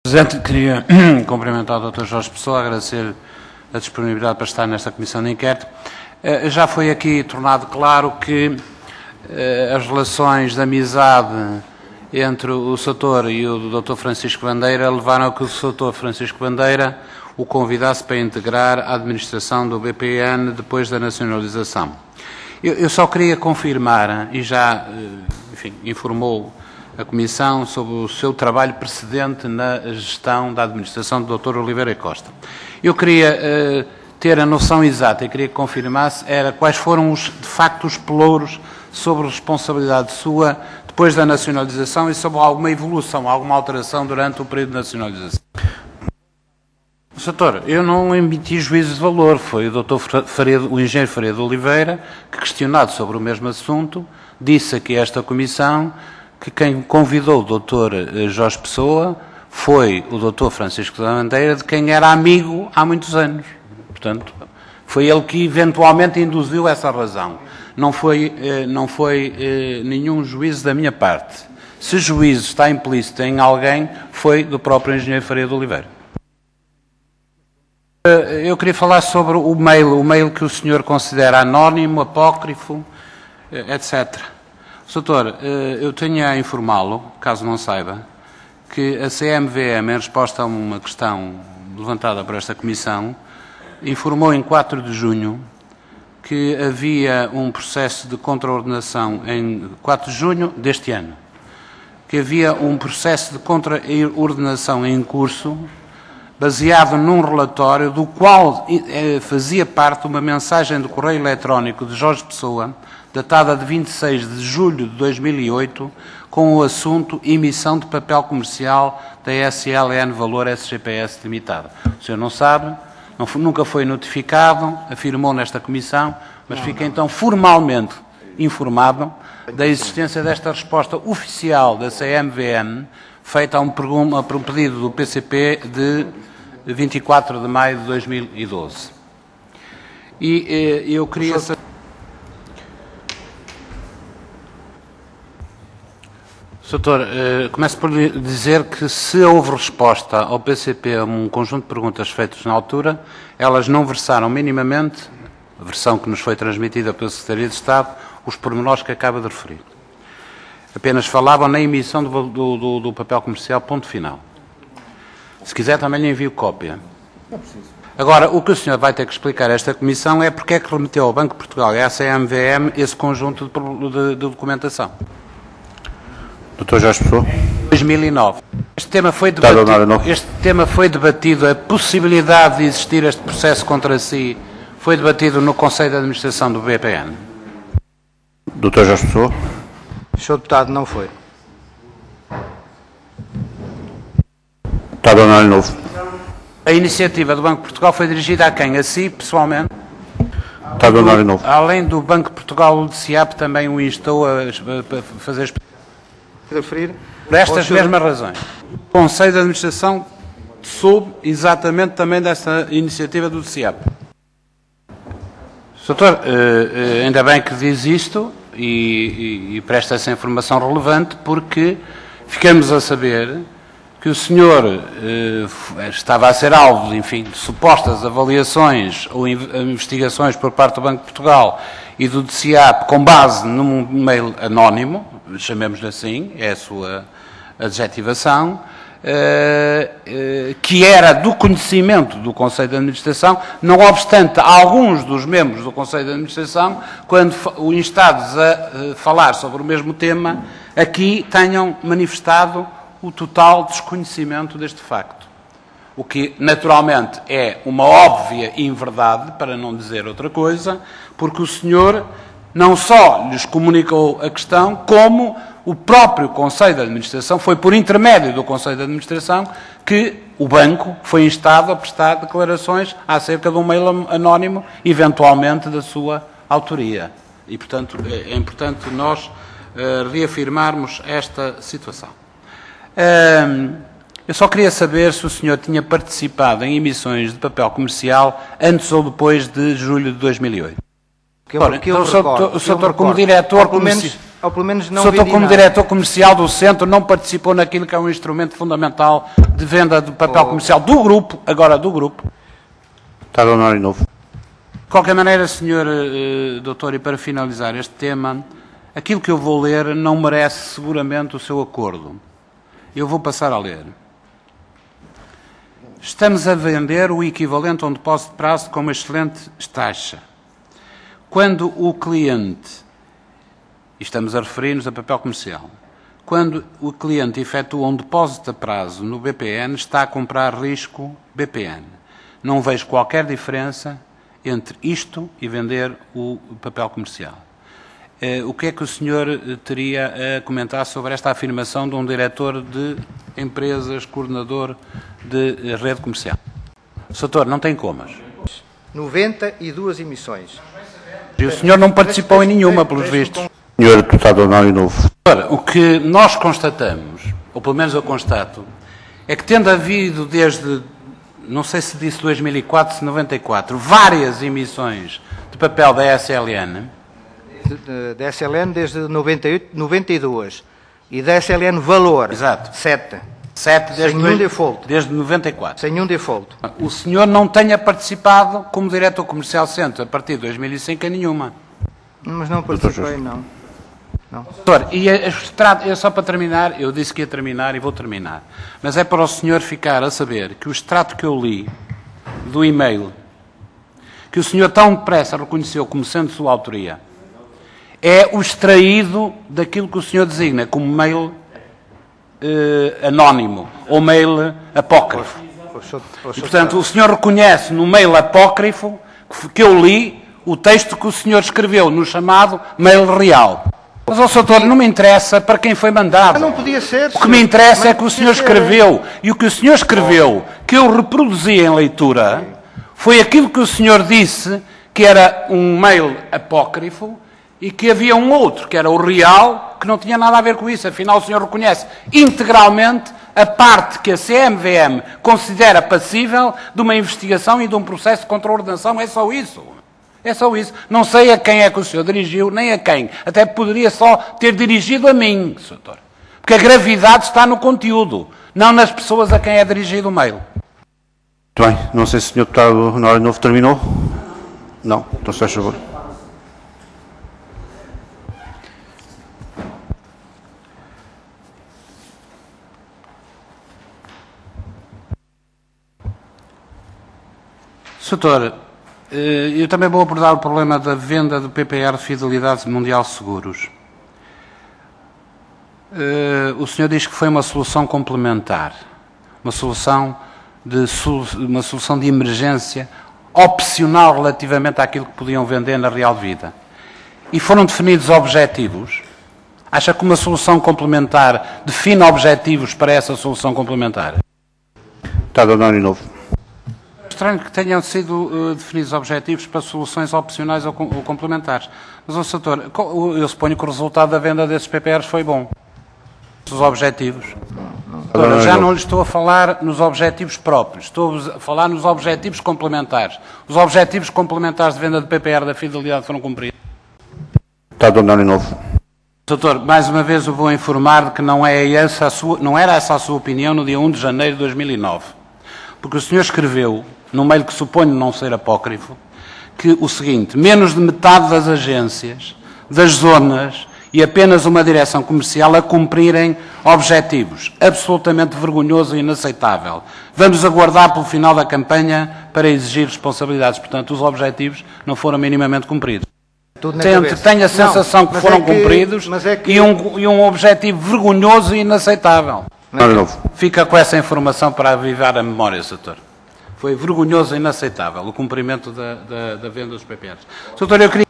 Presidente, queria cumprimentar o Dr. Jorge Pessoa, agradecer a disponibilidade para estar nesta comissão de inquérito. Já foi aqui tornado claro que as relações de amizade entre o Sr. e o Dr. Francisco Bandeira levaram a que o Sr. Francisco Bandeira o convidasse para integrar a administração do BPN depois da nacionalização. Eu só queria confirmar, e já, enfim, informou a Comissão sobre o seu trabalho precedente na gestão da administração do Dr. Oliveira Costa. Eu queria ter a noção exata e queria que confirmasse quais foram, de facto, os pelouros sobre responsabilidade sua depois da nacionalização e sobre alguma evolução, alguma alteração durante o período de nacionalização. Doutor, eu não emiti juízo de valor, foi o o engenheiro Faria de Oliveira que, questionado sobre o mesmo assunto, disse aqui a esta Comissão que quem convidou o Dr. Jorge Pessoa foi o Dr. Francisco Bandeira, de quem era amigo há muitos anos. Portanto, foi ele que eventualmente induziu essa razão. Não foi nenhum juízo da minha parte. Se juízo está implícito em alguém, foi do próprio engenheiro Faria de Oliveira. Eu queria falar sobre o mail que o senhor considera anónimo, apócrifo, etc. Doutor, eu tenho a informá-lo, caso não saiba, que a CMVM, em resposta a uma questão levantada por esta Comissão, informou em 4 de junho que havia um processo de contraordenação, em 4 de junho deste ano, que havia um processo de contraordenação em curso, baseado num relatório do qual fazia parte uma mensagem de correio eletrónico de Jorge Pessoa, datada de 26 de julho de 2008, com o assunto emissão de papel comercial da SLN Valor SGPS Limitada. O senhor não sabe, nunca foi notificado, afirmou nesta Comissão, mas fica então formalmente informado da existência desta resposta oficial da CMVM, feita a um pedido do PCP de 24 de maio de 2012. E eu queria saber... Doutor, começo por lhe dizer que se houve resposta ao PCP a um conjunto de perguntas feitas na altura, elas não versaram minimamente, a versão que nos foi transmitida pela Secretaria de Estado, os pormenores que acaba de referir. Apenas falavam na emissão do papel comercial, ponto final. Se quiser também lhe envio cópia. Não preciso. Agora, o que o senhor vai ter que explicar a esta Comissão é porque é que remeteu ao Banco de Portugal e à CMVM esse conjunto de documentação. Dr. Jorge Pessoa. 2009. Este tema foi debatido, a possibilidade de existir este processo contra si foi debatido no Conselho de Administração do BPN. Dr. Jorge Pessoa. Sr. Deputado, não foi. Deputado Anário Novo. A iniciativa do Banco de Portugal foi dirigida a quem? A si, pessoalmente? Deputado Anário Novo. Além do Banco de Portugal, o DCIAP também o instou a fazer... Por estas mesmas razões. O Conselho de Administração soube exatamente também desta iniciativa do DCIAP. Doutor, ainda bem que diz isto e presta essa informação relevante, porque ficamos a saber que o senhor estava a ser alvo, enfim, de supostas avaliações ou investigações por parte do Banco de Portugal e do DCIAP com base num e-mail anónimo, chamemos-lhe assim, é a sua adjetivação, que era do conhecimento do Conselho de Administração, não obstante alguns dos membros do Conselho de Administração, quando instados a falar sobre o mesmo tema, aqui tenham manifestado o total desconhecimento deste facto. O que, naturalmente, é uma óbvia inverdade, para não dizer outra coisa, porque o senhor não só lhes comunicou a questão, como o próprio Conselho de Administração, foi por intermédio do Conselho de Administração que o banco foi instado a prestar declarações acerca de um mail anónimo, eventualmente da sua autoria. E, portanto, é importante nós reafirmarmos esta situação. Eu só queria saber se o senhor tinha participado em emissões de papel comercial antes ou depois de julho de 2008. O senhor, como diretor, ou pelo menos não O senhor, vendi como nada. diretor comercial do centro, não participou naquilo que é um instrumento fundamental de venda de papel comercial do grupo, agora do grupo. Deputado Honório Novo. De qualquer maneira, Sr. Doutor, e para finalizar este tema, aquilo que eu vou ler não merece seguramente o seu acordo. Eu vou passar a ler. Estamos a vender o equivalente a um depósito de prazo com uma excelente taxa. Quando o cliente, e estamos a referir-nos a papel comercial, quando o cliente efetua um depósito a prazo no BPN, está a comprar risco BPN. Não vejo qualquer diferença entre isto e vender o papel comercial. O que é que o senhor teria a comentar sobre esta afirmação de um diretor de empresas, coordenador de rede comercial? Doutor, não tem comas. 92 emissões. E o senhor não participou em nenhuma, pelos vistos. Senhor Deputado Honório Novo. Ora, o que nós constatamos, ou pelo menos eu constato, é que tendo havido desde, não sei se disse 2004, se 94, várias emissões de papel da SLN, Da SLN desde 98, 92. E da SLN Valor. Exato. 7. 7 desde, Sem nenhum default. desde 94. Sem nenhum default. O senhor não tenha participado como diretor comercial centro a partir de 2005 em nenhuma. Mas não participei, não. Doutor, e é só para terminar, eu disse que ia terminar e vou terminar, mas é para o senhor ficar a saber que o extrato que eu li do e-mail, que o senhor tão depressa reconheceu como sendo sua autoria, é o extraído daquilo que o senhor designa como mail anónimo ou mail apócrifo. E, portanto, o senhor reconhece no mail apócrifo que eu li o texto que o senhor escreveu no chamado mail real. Mas, ó, doutor, não me interessa para quem foi mandado. Não podia ser. O que me interessa é que o senhor escreveu. E o que o senhor escreveu, que eu reproduzi em leitura, foi aquilo que o senhor disse, que era um mail apócrifo, e que havia um outro, que era o real, que não tinha nada a ver com isso. Afinal, o senhor reconhece integralmente a parte que a CMVM considera passível de uma investigação e de um processo de contraordenação. É só isso. É só isso. Não sei a quem é que o senhor dirigiu, nem a quem. Até poderia só ter dirigido a mim, doutor. Porque a gravidade está no conteúdo, não nas pessoas a quem é dirigido o mail. Muito bem. Não sei se o senhor Deputado Honório Novo terminou. Não. Então, se faz favor. Doutor, eu também vou abordar o problema da venda do PPR de Fidelidade Mundial Seguros. O senhor diz que foi uma solução complementar, uma solução de emergência opcional relativamente àquilo que podiam vender na real vida. E foram definidos objetivos. Acha que uma solução complementar define objetivos para essa solução complementar? Deputado Honório Novo. Estranho que tenham sido definidos objetivos para soluções opcionais ou complementares. Mas, doutor, eu suponho que o resultado da venda desses PPRs foi bom. Os objetivos. Doutor, eu já não lhe estou a falar nos objetivos próprios, estou a falar nos objetivos complementares. Os objetivos complementares de venda de PPR da Fidelidade foram cumpridos. Deputado Honório Novo. Doutor, mais uma vez eu vou informar de que não era essa a sua opinião no dia 1 de janeiro de 2009. Porque o senhor escreveu, num mail que suponho não ser apócrifo, que o seguinte: menos de metade das agências, das zonas e apenas uma direção comercial a cumprirem objetivos. Absolutamente vergonhoso e inaceitável. Vamos aguardar pelo final da campanha para exigir responsabilidades. Portanto, os objetivos não foram minimamente cumpridos. Tenho a sensação que foram cumpridos e um objetivo vergonhoso e inaceitável. Fica com essa informação para avivar a memória, doutor. Foi vergonhoso e inaceitável o cumprimento da venda dos PPRs. Doutor, eu queria...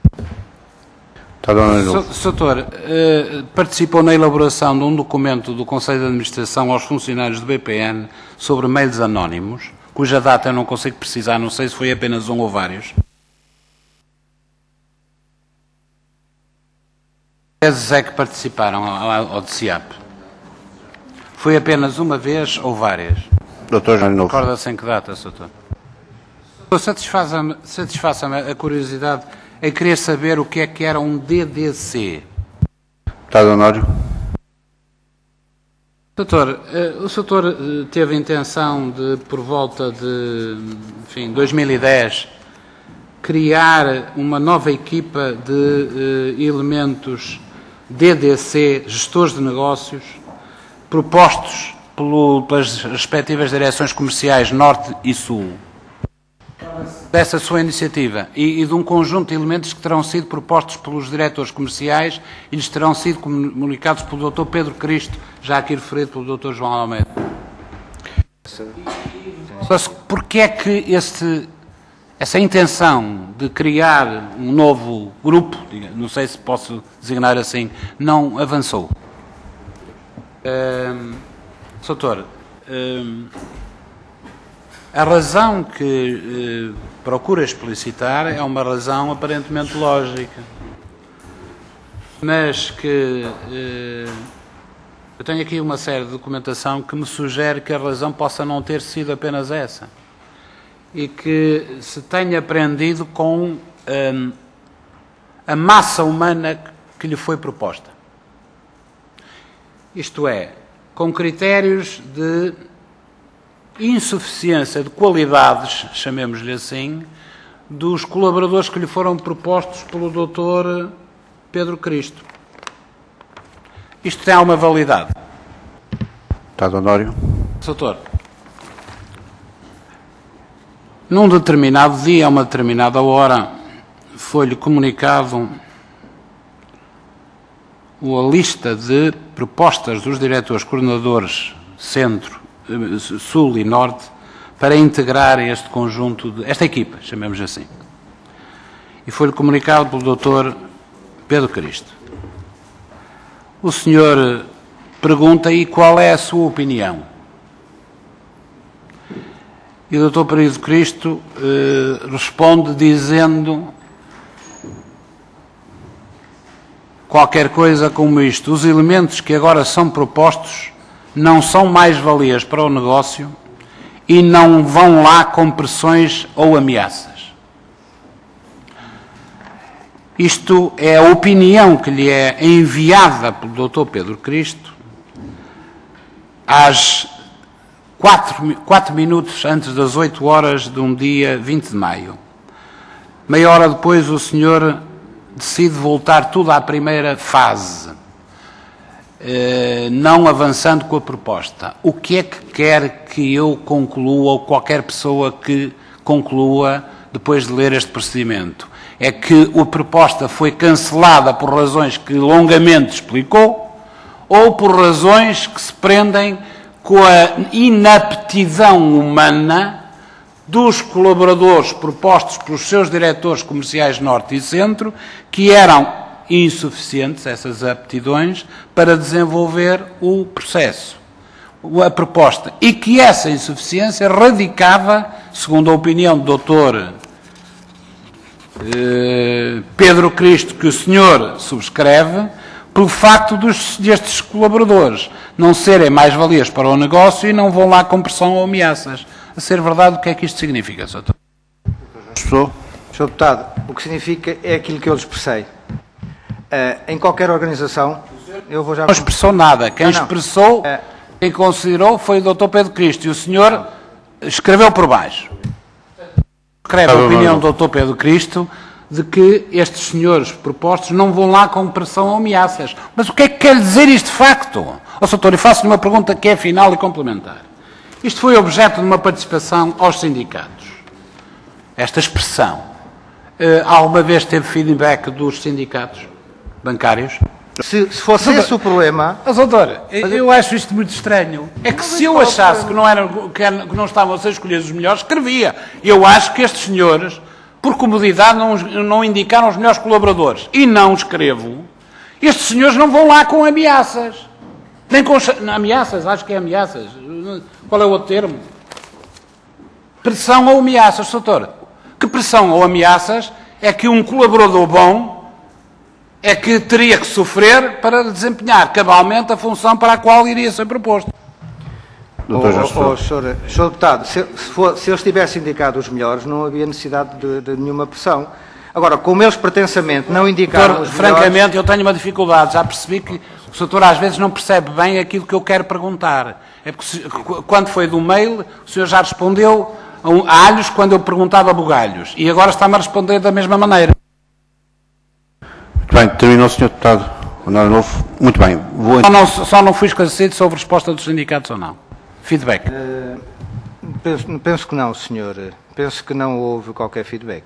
Doutor, participou na elaboração de um documento do Conselho de Administração aos funcionários do BPN sobre mails anónimos, cuja data eu não consigo precisar, não sei se foi apenas um ou vários. Vezes é que participaram ao DCIAP? Foi apenas uma vez ou várias? Doutor Jair Novo. Recorda-se em que data, doutor? Satisfaça-me a curiosidade em querer saber o que era um DDC. Deputado Honório. Doutor, o senhor teve a intenção de, por volta de, enfim, 2010, criar uma nova equipa de elementos DDC, gestores de negócios, propostos pelas respectivas direções comerciais Norte e Sul, dessa sua iniciativa e de um conjunto de elementos que terão sido propostos pelos diretores comerciais e lhes terão sido comunicados pelo Dr. Pedro Cristo, já aqui referido pelo Dr. João Almeida. Porquê é que essa intenção de criar um novo grupo, não sei se posso designar assim, não avançou? Doutor, a razão que procura explicitar é uma razão aparentemente lógica, mas que eu tenho aqui uma série de documentação que me sugere que a razão possa não ter sido apenas essa e que se tenha aprendido com a massa humana que lhe foi proposta. Isto é, com critérios de insuficiência de qualidades, chamemos-lhe assim, dos colaboradores que lhe foram propostos pelo Dr. Pedro Cristo. Isto tem alguma validade? Deputado Honório. Doutor, num determinado dia, a uma determinada hora, foi-lhe comunicado a lista de propostas dos diretores coordenadores Centro, Sul e Norte para integrar este conjunto, esta equipa, chamemos assim. E foi-lhe comunicado pelo Dr. Pedro Cristo. O senhor pergunta aí qual é a sua opinião. E o Dr. Pedro Cristo responde dizendo qualquer coisa como isto: os elementos que agora são propostos não são mais-valias para o negócio e não vão lá com pressões ou ameaças. Isto é a opinião que lhe é enviada pelo Dr. Pedro Cristo às 4 minutos antes das 8 horas de um dia 20 de maio. Meia hora depois o senhor decide voltar tudo à primeira fase, não avançando com a proposta. O que é que quer que eu conclua, ou qualquer pessoa que conclua depois de ler este procedimento? É que a proposta foi cancelada por razões que longamente explicou, ou por razões que se prendem com a inaptidão humana dos colaboradores propostos pelos seus diretores comerciais Norte e Centro, que eram insuficientes, essas aptidões, para desenvolver o processo, a proposta, e que essa insuficiência radicava, segundo a opinião do Dr. Pedro Cristo, que o senhor subscreve, pelo facto destes colaboradores não serem mais-valias para o negócio e não vão lá com pressão ou ameaças. A ser verdade, o que é que isto significa, Sr. Sr. Deputado, o que significa é aquilo que eu lhe expressei. Em qualquer organização, eu vou já... Não expressou nada. Quem expressou, quem considerou, foi o Dr. Pedro Cristo, e o senhor escreveu por baixo. Escreve a opinião do Dr. Pedro Cristo de que estes senhores propostos não vão lá com pressão ou ameaças. Mas o que é que quer dizer isto de facto? Doutor, eu faço-lhe uma pergunta que é final e complementar. Isto foi objeto de uma participação aos sindicatos. Esta expressão, alguma vez teve feedback dos sindicatos bancários? Se fosse esse o problema... Doutor, eu acho isto muito estranho. É que se eu achasse que não estavam a ser escolhidos os melhores, escrevia. Eu acho que estes senhores, por comodidade, não indicaram os melhores colaboradores. E não escrevo. Estes senhores não vão lá com ameaças. Nem com ameaças, acho que é ameaças. Qual é o outro termo? Pressão ou ameaças, doutor. Que pressão ou ameaças é que um colaborador bom é que teria que sofrer para desempenhar cabalmente a função para a qual iria ser proposto? Sr. Deputado, se eles tivessem indicado os melhores, não havia necessidade de nenhuma pressão. Agora, como eles pretensamente não indicaram Doutor, os melhores... francamente, eu tenho uma dificuldade. Já percebi que o senhor às vezes não percebe bem aquilo que eu quero perguntar. É porque quando foi do mail, o senhor já respondeu a alhos quando eu perguntava a bugalhos. E agora está-me a responder da mesma maneira. Muito bem, terminou, Sr. Deputado Honório Novo. Muito bem. Só não fui esclarecido sobre a resposta dos sindicatos ou não. Feedback. Penso que não, senhor. Penso que não houve qualquer feedback.